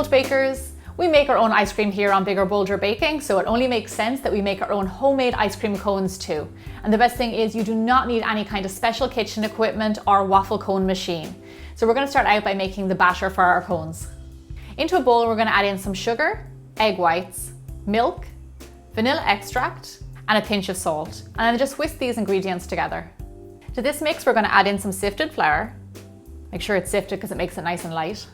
bold bakers, we make our own ice cream here on Bigger Bolder Baking, so it only makes sense that we make our own homemade ice cream cones too. And the best thing is you do not need any kind of special kitchen equipment or waffle cone machine. So we're going to start out by making the batter for our cones. Into a bowl, we're going to add in some sugar, egg whites, milk, vanilla extract, and a pinch of salt. And then just whisk these ingredients together. To this mix, we're going to add in some sifted flour. Make sure it's sifted because it makes it nice and light.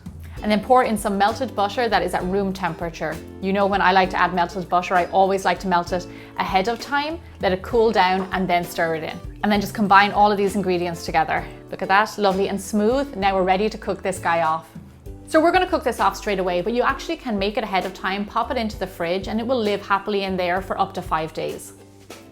And then pour in some melted butter that is at room temperature. You know, when I like to add melted butter, I always like to melt it ahead of time, let it cool down, and then stir it in. And then just combine all of these ingredients together. Look at that, lovely and smooth. Now we're ready to cook this guy off. So we're going to cook this off straight away, but you actually can make it ahead of time, pop it into the fridge, and it will live happily in there for up to 5 days.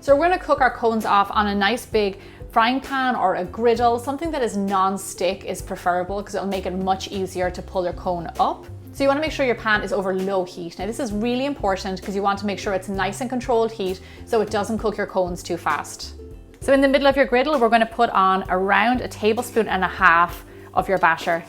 So we're going to cook our cones off on a nice big frying pan or a griddle. Something that is non-stick is preferable because it'll make it much easier to pull your cone up. So you want to make sure your pan is over low heat. Now this is really important because you want to make sure it's nice and controlled heat so it doesn't cook your cones too fast. So in the middle of your griddle, we're going to put on around 1.5 tablespoons of your batter.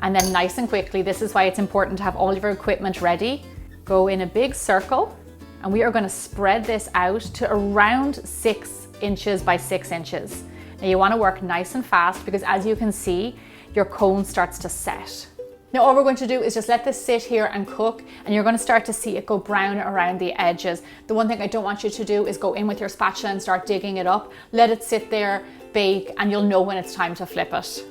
And then nice and quickly, this is why it's important to have all of your equipment ready. Go in a big circle, and we are going to spread this out to around 6 inches by 6 inches. Now you want to work nice and fast because as you can see, your cone starts to set. Now all we're going to do is just let this sit here and cook, and you're going to start to see it go brown around the edges. The one thing I don't want you to do is go in with your spatula and start digging it up. Let it sit there, bake, and you'll know when it's time to flip it.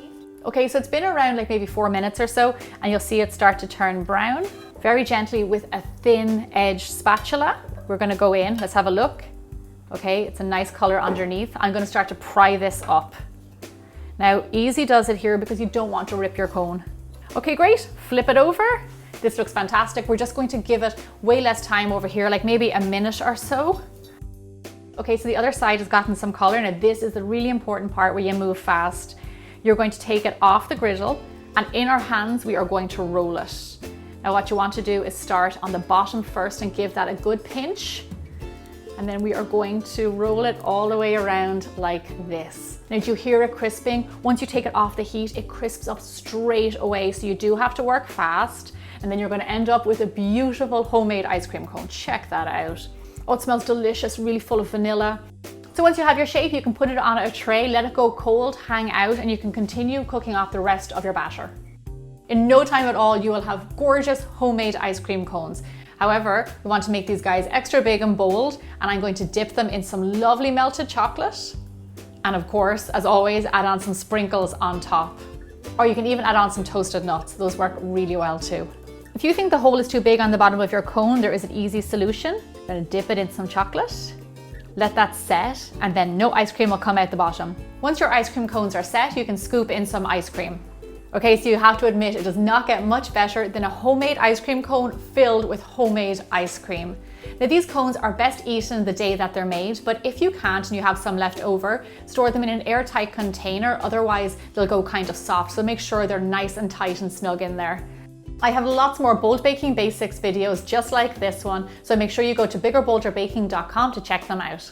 Okay, so it's been around like maybe 4 minutes or so, and you'll see it start to turn brown. Very gently with a thin edge spatula, we're going to go in. Let's have a look. Okay, it's a nice color underneath. I'm going to start to pry this up. Now, easy does it here because you don't want to rip your cone. Okay, great. Flip it over. This looks fantastic. We're just going to give it way less time over here, like maybe a minute or so. Okay, so the other side has gotten some color. Now, this is the really important part where you move fast. You're going to take it off the griddle, and in our hands, we are going to roll it. Now, what you want to do is start on the bottom first and give that a good pinch. And then we are going to roll it all the way around like this. Now, do you hear it crisping? Once you take it off the heat, it crisps up straight away. So you do have to work fast, and then you're going to end up with a beautiful homemade ice cream cone. Check that out. Oh, it smells delicious, really full of vanilla. So once you have your shape, you can put it on a tray, let it go cold, hang out, and you can continue cooking off the rest of your batter. In no time at all, you will have gorgeous homemade ice cream cones. However, we want to make these guys extra big and bold, and I'm going to dip them in some lovely melted chocolate. And of course, as always, add on some sprinkles on top. Or you can even add on some toasted nuts. Those work really well too. If you think the hole is too big on the bottom of your cone, there is an easy solution. I'm going to dip it in some chocolate. Let that set, and then no ice cream will come out the bottom. Once your ice cream cones are set, you can scoop in some ice cream. Okay, so you have to admit it does not get much better than a homemade ice cream cone filled with homemade ice cream. Now these cones are best eaten the day that they're made, but if you can't and you have some left over, store them in an airtight container, otherwise they'll go kind of soft, so make sure they're nice and tight and snug in there. I have lots more bold baking basics videos just like this one, so make sure you go to biggerbolderbaking.com to check them out.